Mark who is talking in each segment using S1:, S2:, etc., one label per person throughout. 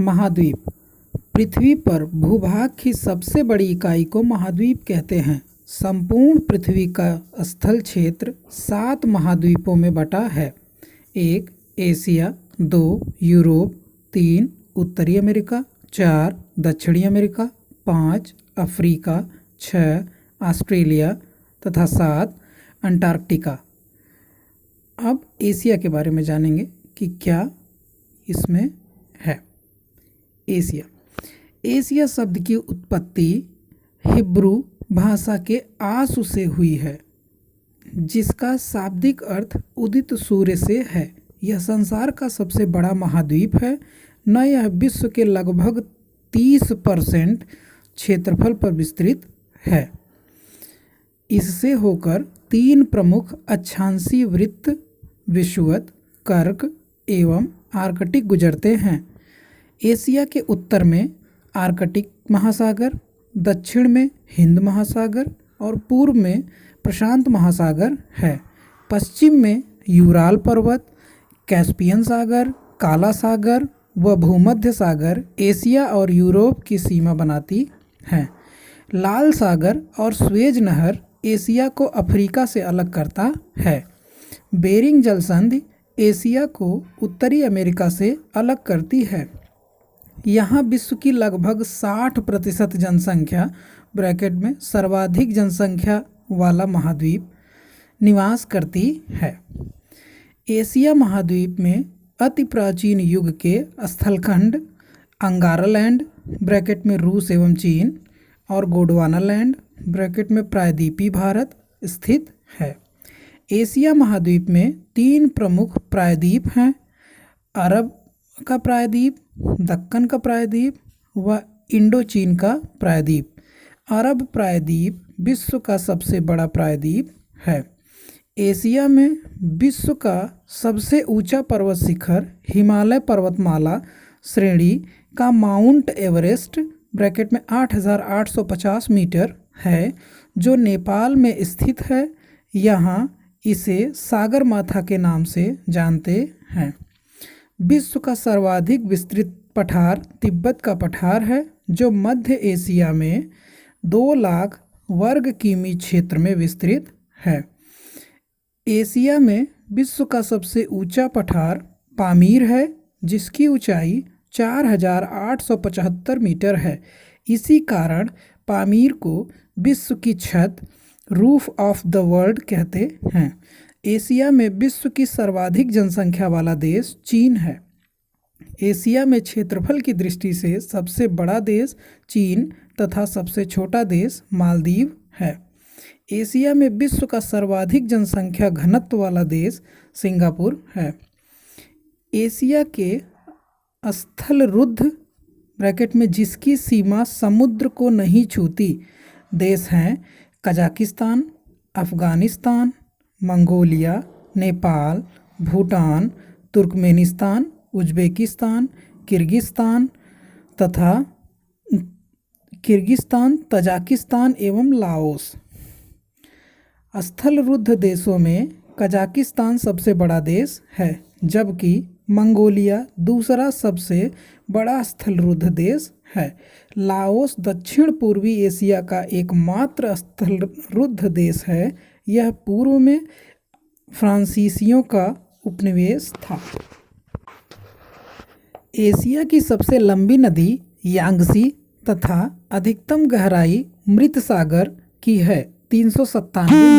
S1: महाद्वीप पृथ्वी पर भूभाग की सबसे बड़ी इकाई को महाद्वीप कहते हैं। संपूर्ण पृथ्वी का स्थल क्षेत्र 7 महाद्वीपों में बटा है। 1 एशिया, 2 यूरोप, 3 उत्तरी अमेरिका, 4 दक्षिणी अमेरिका, 5 अफ्रीका, 6 ऑस्ट्रेलिया तथा 7 अंटार्कटिका। अब एशिया के बारे में जानेंगे कि क्या इसमें है। एशिया शब्द की उत्पत्ति हिब्रू भाषा के आसु से हुई है, जिसका शाब्दिक अर्थ उदित सूर्य से है। यह संसार का सबसे बड़ा महाद्वीप है। न यह विश्व के लगभग 30% क्षेत्रफल पर विस्तृत है। इससे होकर 3 प्रमुख अक्षांशीय वृत्त विषुवत, कर्क एवं आर्कटिक गुजरते हैं। एशिया के उत्तर में आर्कटिक महासागर, दक्षिण में हिंद महासागर और पूर्व में प्रशांत महासागर है। पश्चिम में यूराल पर्वत, कैस्पियन सागर, काला सागर व भूमध्य सागर एशिया और यूरोप की सीमा बनाती हैं। लाल सागर और स्वेज नहर एशिया को अफ्रीका से अलग करता है। बेरिंग जलसंधि एशिया को उत्तरी अमेरिका से अलग करती है। यहाँ विश्व की लगभग 60% जनसंख्या ब्रैकेट में सर्वाधिक जनसंख्या वाला महाद्वीप निवास करती है। एशिया महाद्वीप में अति प्राचीन युग के स्थलखंड अंगारा लैंड ब्रैकेट में रूस एवं चीन और गोंडवाना लैंड ब्रैकेट में प्रायद्वीपीय भारत स्थित है। एशिया महाद्वीप में 3 प्रमुख प्रायद्वीप हैं: अरब का प्रायद्वीप, दक्कन का प्रायद्वीप व इंडोचीन का प्रायद्वीप। अरब प्रायद्वीप विश्व का सबसे बड़ा प्रायद्वीप है। एशिया में विश्व का सबसे ऊंचा पर्वत शिखर हिमालय पर्वतमाला श्रेणी का माउंट एवरेस्ट ब्रैकेट में 8,850 मीटर है, जो नेपाल में स्थित है। यहाँ इसे सागरमाथा के नाम से जानते हैं। विश्व का सर्वाधिक विस्तृत पठार तिब्बत का पठार है, जो मध्य एशिया में 2 लाख वर्ग किमी क्षेत्र में विस्तृत है। एशिया में विश्व का सबसे ऊंचा पठार पामीर है, जिसकी ऊंचाई 4,875 मीटर है। इसी कारण पामीर को विश्व की छत रूफ ऑफ द वर्ल्ड कहते हैं। एशिया में विश्व की सर्वाधिक जनसंख्या वाला देश चीन है। एशिया में क्षेत्रफल की दृष्टि से सबसे बड़ा देश चीन तथा सबसे छोटा देश मालदीव है। एशिया में विश्व का सर्वाधिक जनसंख्या घनत्व वाला देश सिंगापुर है। एशिया के स्थल रुद्ध ब्रैकेट में जिसकी सीमा समुद्र को नहीं छूती देश हैं Kazakhstan, Afghanistan, Mongolia, Nepal, Bhutan, Turkmenistan, Uzbekistan, Kyrgyzstan, Tajikistan एवं लाओस। स्थल रुद्ध देशों में कजाकिस्तान सबसे बड़ा देश है, जबकि मंगोलिया दूसरा सबसे बड़ा स्थल रुद्ध देश है। लाओस दक्षिण पूर्वी एशिया का एकमात्र स्थल रुद्ध देश है। यह पूर्व में फ्रांसीसियों का उपनिवेश था। एशिया की सबसे लंबी नदी यांगसी तथा अधिकतम गहराई मृत सागर की है 397 मीटर।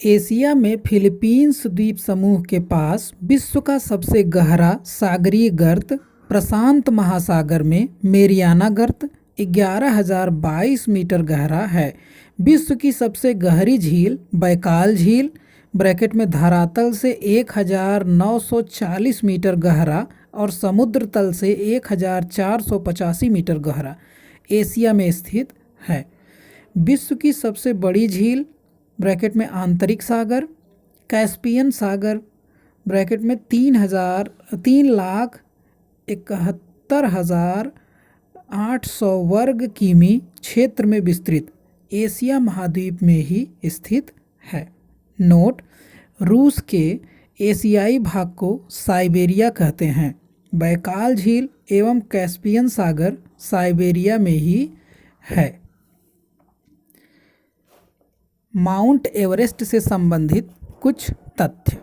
S1: एशिया में फिलीपींस द्वीप समूह के पास विश्व का सबसे गहरा सागरीय गर्त प्रशांत महासागर में मेरियाना गर्त 11,022 मीटर गहरा है। विश्व की सबसे गहरी झील बैकाल झील ब्रैकेट में धरातल से 1,940 मीटर गहरा और समुद्र तल से 1,485 मीटर गहरा एशिया में स्थित है। विश्व की सबसे बड़ी झील ब्रैकेट में आंतरिक सागर कैस्पियन सागर ब्रैकेट में 3,71,800 वर्ग किमी क्षेत्र में विस्तृत एशिया महाद्वीप में ही स्थित है। नोट: रूस के एशियाई भाग को साइबेरिया कहते हैं। बैकाल झील एवं कैस्पियन सागर साइबेरिया में ही है। माउंट एवरेस्ट से संबंधित कुछ तथ्य।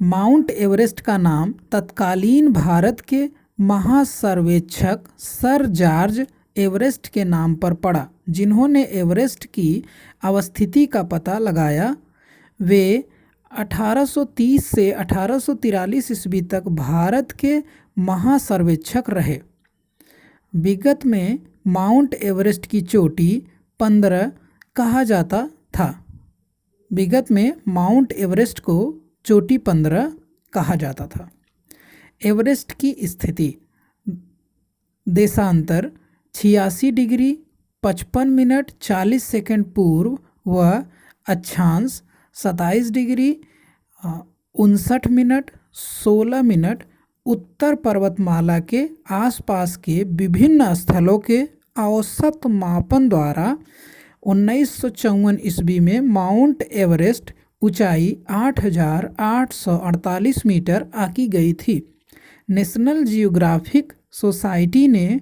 S1: माउंट एवरेस्ट का नाम तत्कालीन भारत के महासर्वेक्षक सर जॉर्ज एवरेस्ट के नाम पर पड़ा, जिन्होंने एवरेस्ट की अवस्थिति का पता लगाया। वे 1830 से 1843 ईस्वी तक भारत के महासर्वेक्षक रहे। विगत में माउंट एवरेस्ट की चोटी 15 कहा जाता था। विगत में माउंट एवरेस्ट को चोटी 15 कहा जाता था। एवरेस्ट की स्थिति। देशांतर 86 डिग्री 55 मिनट 40 सेकंड पूर्व व अक्षांश 27 डिग्री 59 मिनट 16 मिनट उत्तर पर्वतमाला के आसपास के विभिन्न स्थलों के औसत मापन द्वारा 1954 ईस्वी में माउंट एवरेस्ट ऊंचाई 8,848 मीटर आंकी गई थी। नेशनल जियोग्राफिक सोसाइटी ने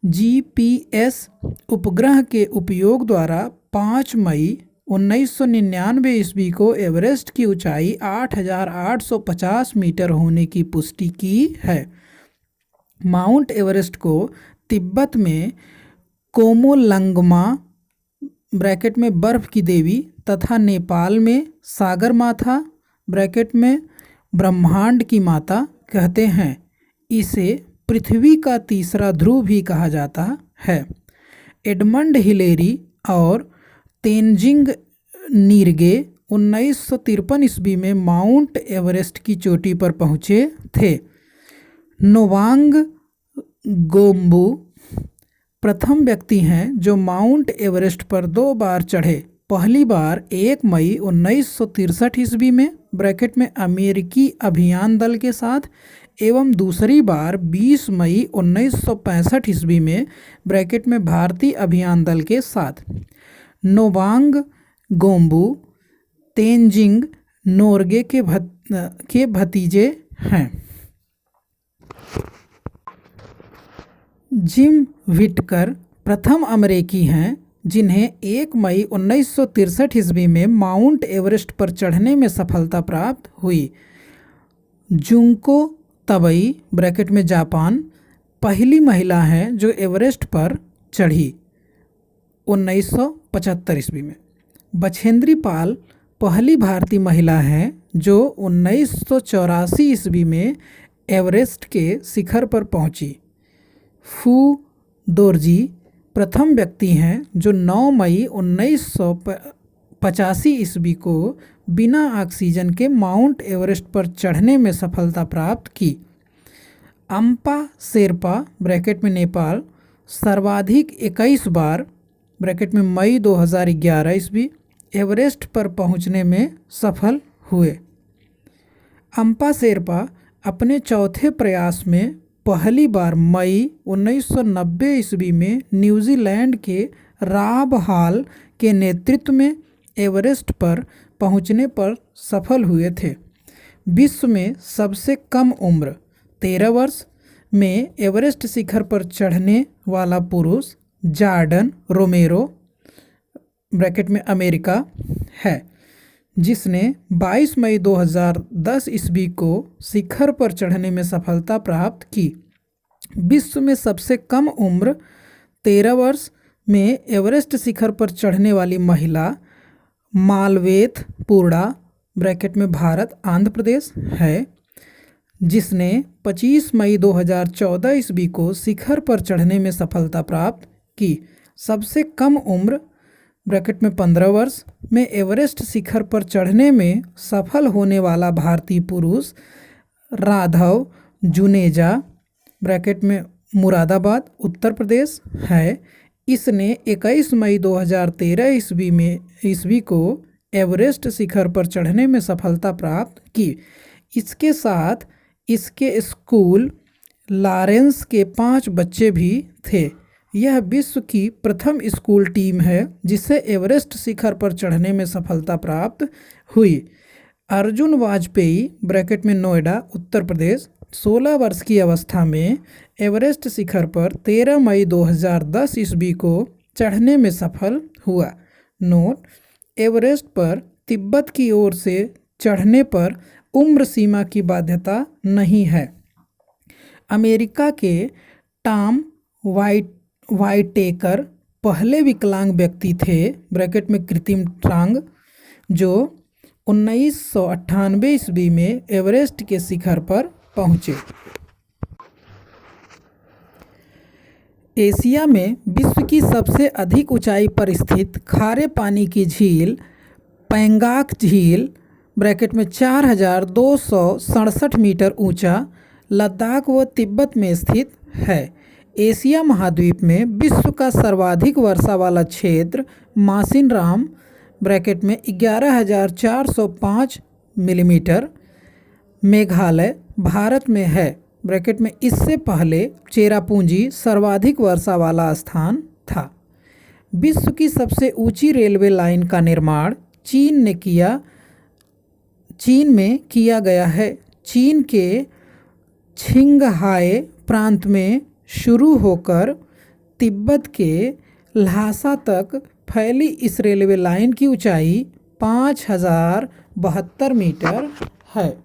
S1: जीपीएस उपग्रह के उपयोग द्वारा 5 मई 1999 ईस्वी को एवरेस्ट की ऊंचाई 8,850 मीटर होने की पुष्टि की है। माउंट एवरेस्ट को तिब्बत में कोमोलंगमा ब्रैकेट में बर्फ की देवी तथा नेपाल में सागरमाथा ब्रैकेट में ब्रह्मांड की माता कहते हैं। इसे पृथ्वी का तीसरा ध्रुव भी कहा जाता है। एडमंड हिलेरी और तेनजिंग नीरगे 1953 ईस्वी में माउंट एवरेस्ट की चोटी पर पहुँचे थे। नोवांग गोम्बू प्रथम व्यक्ति हैं जो माउंट एवरेस्ट पर 2 बार चढ़े। पहली बार 1 मई 1963 ईस्वी में ब्रैकेट में अमेरिकी अभियान दल के साथ एवं दूसरी बार 20 मई 1965 ईस्वी में ब्रैकेट में भारतीय अभियान दल के साथ। नोवांग गोम्बू तेनजिंग नोरगे के भतीजे हैं। जिम व्हिटकर प्रथम अमेरिकी हैं जिन्हें 1 मई 1963 ईस्वी में माउंट एवरेस्ट पर चढ़ने में सफलता प्राप्त हुई। जुंको तबई ब्रैकेट में जापान पहली महिला हैं जो एवरेस्ट पर चढ़ी 1975 ईस्वी में। बछेंद्री पाल पहली भारतीय महिला हैं जो 1984 ईस्वी में एवरेस्ट के शिखर पर पहुंची। फू दोरजी प्रथम व्यक्ति हैं जो 9 मई 1985 ईस्वी को बिना ऑक्सीजन के माउंट एवरेस्ट पर चढ़ने में सफलता प्राप्त की। अम्पा शेरपा ब्रैकेट में नेपाल सर्वाधिक 21 बार ब्रैकेट में मई 2011 ईस्वी एवरेस्ट पर पहुंचने में सफल हुए। अम्पा शेरपा अपने चौथे प्रयास में पहली बार मई 1990 ईस्वी में न्यूजीलैंड के राब हॉल के नेतृत्व में एवरेस्ट पर पहुंचने पर सफल हुए थे। विश्व में सबसे कम उम्र 13 वर्ष में एवरेस्ट शिखर पर चढ़ने वाला पुरुष जॉर्डन रोमेरो ब्रैकेट में अमेरिका है, जिसने 22 मई 2010 ईस्वी को शिखर पर चढ़ने में सफलता प्राप्त की। विश्व में सबसे कम उम्र 13 वर्ष में एवरेस्ट शिखर पर चढ़ने वाली महिला मालवेथ पूर्णा ब्रैकेट में भारत आंध्र प्रदेश है, जिसने 25 मई 2014 ईस्वी को शिखर पर चढ़ने में सफलता प्राप्त की। सबसे कम उम्र ब्रैकेट में 15 वर्ष में एवरेस्ट शिखर पर चढ़ने में सफल होने वाला भारतीय पुरुष राघव जुनेजा ब्रैकेट में मुरादाबाद उत्तर प्रदेश है। इसने 21 मई 2013 ईस्वी को एवरेस्ट शिखर पर चढ़ने में सफलता प्राप्त की। इसके साथ इसके स्कूल लॉरेंस के 5 बच्चे भी थे। यह विश्व की प्रथम स्कूल टीम है जिसे एवरेस्ट शिखर पर चढ़ने में सफलता प्राप्त हुई। अर्जुन वाजपेयी ब्रैकेट में नोएडा उत्तर प्रदेश 16 वर्ष की अवस्था में एवरेस्ट शिखर पर 13 मई 2010 ईस्वी को चढ़ने में सफल हुआ। नोट: एवरेस्ट पर तिब्बत की ओर से चढ़ने पर उम्र सीमा की बाध्यता नहीं है। अमेरिका के टॉम वाइटेकर पहले विकलांग व्यक्ति थे ब्रैकेट में कृत्रिम टांग जो 1998 ईस्वी में एवरेस्ट के शिखर पर पहुँचे। एशिया में विश्व की सबसे अधिक ऊंचाई पर स्थित खारे पानी की झील पैंगाक झील ब्रैकेट में 4267 मीटर ऊंचा लद्दाख व तिब्बत में स्थित है। एशिया महाद्वीप में विश्व का सर्वाधिक वर्षा वाला क्षेत्र मासिनराम ब्रैकेट में 11,405 मिलीमीटर मेघालय भारत में है ब्रैकेट में। इससे पहले चेरापूंजी सर्वाधिक वर्षा वाला स्थान था। विश्व की सबसे ऊंची रेलवे लाइन का निर्माण चीन में किया गया है। चीन के छिंगहाई प्रांत में शुरू होकर तिब्बत के ल्हासा तक फैली इस रेलवे लाइन की ऊंचाई 5,072 मीटर है।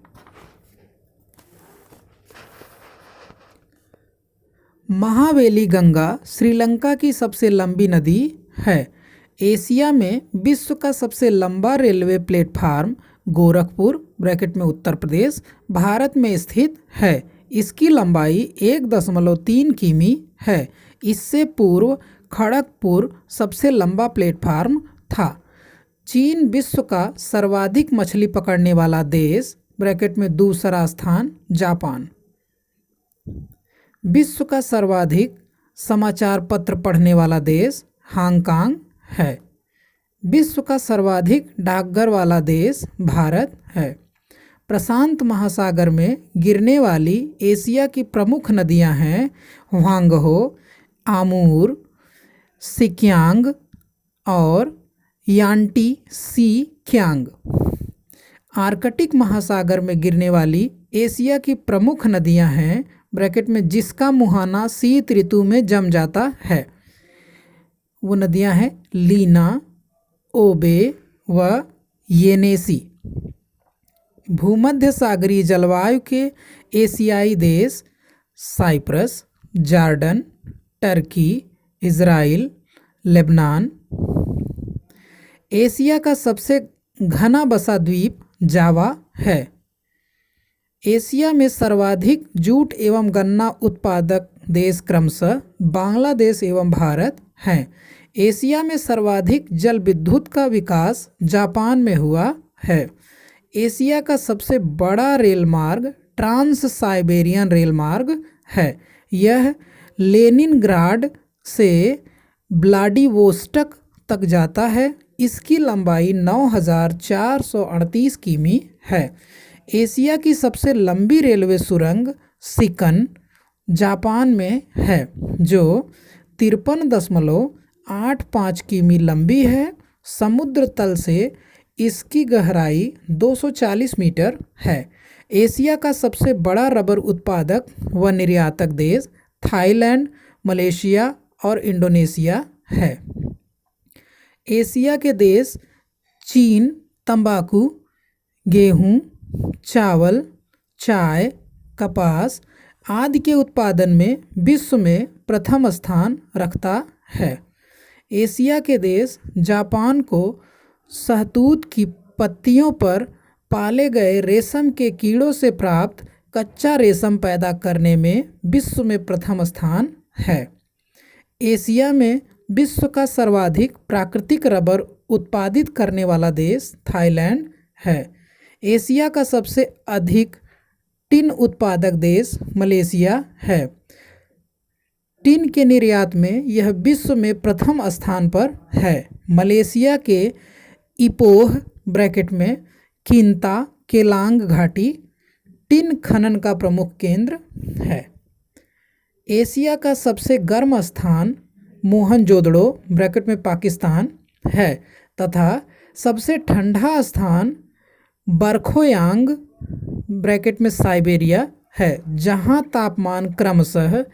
S1: महावेली गंगा श्रीलंका की सबसे लंबी नदी है। एशिया में विश्व का सबसे लंबा रेलवे प्लेटफार्म गोरखपुर ब्रैकेट में उत्तर प्रदेश भारत में स्थित है। इसकी लंबाई 1.3 किमी है। इससे पूर्व खड़गपुर सबसे लंबा प्लेटफार्म था। चीन विश्व का सर्वाधिक मछली पकड़ने वाला देश ब्रैकेट में दूसरा स्थान जापान। विश्व का सर्वाधिक समाचार पत्र पढ़ने वाला देश हांगकांग है। विश्व का सर्वाधिक डाकघर वाला देश भारत है। प्रशांत महासागर में गिरने वाली एशिया की प्रमुख नदियां हैं ह्वांगहो, आमूर, सिक्यांग और यांटी सी क्यांग। आर्कटिक महासागर में गिरने वाली एशिया की प्रमुख नदियां हैं ब्रैकेट में जिसका मुहाना शीत ऋतु में जम जाता है। वो नदियां हैं लीना, ओबे व येनेसी। भूमध्य सागरीय जलवायु के एशियाई देश Cyprus, Jordan, Turkey, Israel, Lebanon. Asia का सबसे घना बसा द्वीप जावा है। एशिया में सर्वाधिक जूट एवं गन्ना उत्पादक देश क्रमशः बांग्लादेश एवं भारत हैं। एशिया में सर्वाधिक जल विद्युत का विकास जापान में हुआ है। एशिया का सबसे बड़ा रेल मार्ग ट्रांस साइबेरियन रेल मार्ग है। यह लेनिनग्राड से व्लादिवोस्टक तक जाता है। इसकी लंबाई 9,438 किमी है। एशिया की सबसे लंबी रेलवे सुरंग सिकन जापान में है जो 53.85 किमी लंबी है। समुद्र तल से इसकी गहराई 240 मीटर है। एशिया का सबसे बड़ा रबर उत्पादक व निर्यातक देश थाईलैंड, मलेशिया और इंडोनेशिया है। एशिया के देश चीन तंबाकू, गेहूं, चावल, चाय, कपास आदि के उत्पादन में विश्व में प्रथम स्थान रखता है। एशिया के देश जापान को शहतूत की पत्तियों पर पाले गए रेशम के कीड़ों से प्राप्त कच्चा रेशम पैदा करने में विश्व में प्रथम स्थान है। एशिया में विश्व का सर्वाधिक प्राकृतिक रबर उत्पादित करने वाला देश थाईलैंड है। एशिया का सबसे अधिक टिन उत्पादक देश मलेशिया है। टिन के निर्यात में यह विश्व में प्रथम स्थान पर है। मलेशिया के इपोह ब्रैकेट में किंता केलांग घाटी टिन खनन का प्रमुख केंद्र है। एशिया का सबसे गर्म स्थान मोहनजोदड़ो ब्रैकेट में पाकिस्तान है तथा सबसे ठंडा स्थान बरखोयांग ब्रैकेट में साइबेरिया है, जहाँ तापमान क्रमशः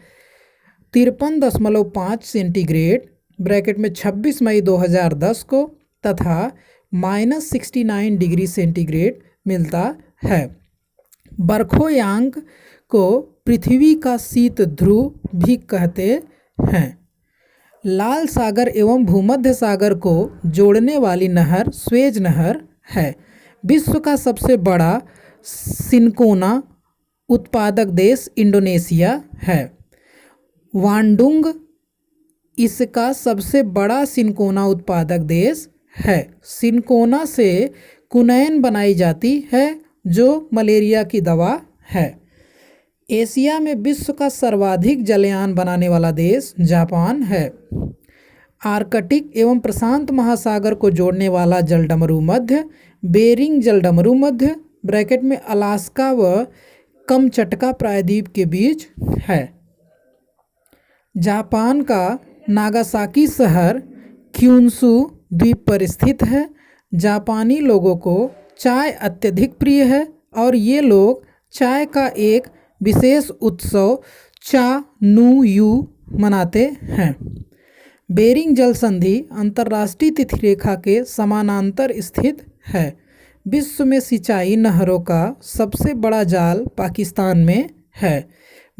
S1: 53.5 सेंटीग्रेड ब्रैकेट में 26 मई 2010 को तथा -69 डिग्री सेंटीग्रेड मिलता है। बरखोयांग को पृथ्वी का शीत ध्रुव भी कहते हैं। लाल सागर एवं भूमध्य सागर को जोड़ने वाली नहर स्वेज नहर है। विश्व का सबसे बड़ा सिनकोना उत्पादक देश इंडोनेशिया है। वांडुंग इसका सबसे बड़ा सिनकोना उत्पादक देश है। सिनकोना से कुनैन बनाई जाती है जो मलेरिया की दवा है। एशिया में विश्व का सर्वाधिक जलयान बनाने वाला देश जापान है। आर्कटिक एवं प्रशांत महासागर को जोड़ने वाला जलडमरू मध्य बेरिंग जलडमरू मध्य ब्रैकेट में अलास्का व कमचटका प्रायद्वीप के बीच है। जापान का नागासाकी शहर क्यून्सू द्वीप पर स्थित है। जापानी लोगों को चाय अत्यधिक प्रिय है और ये लोग चाय का एक विशेष उत्सव चा नू यू मनाते हैं। बेरिंग जल संधि अंतर्राष्ट्रीय तिथि रेखा के समानांतर स्थित है। विश्व में सिंचाई नहरों का सबसे बड़ा जाल पाकिस्तान में है।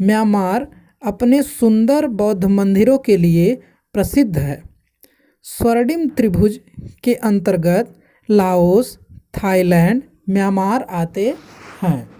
S1: म्यांमार अपने सुंदर बौद्ध मंदिरों के लिए प्रसिद्ध है। स्वर्णिम त्रिभुज के अंतर्गत लाओस, थाईलैंड, म्यांमार आते हैं।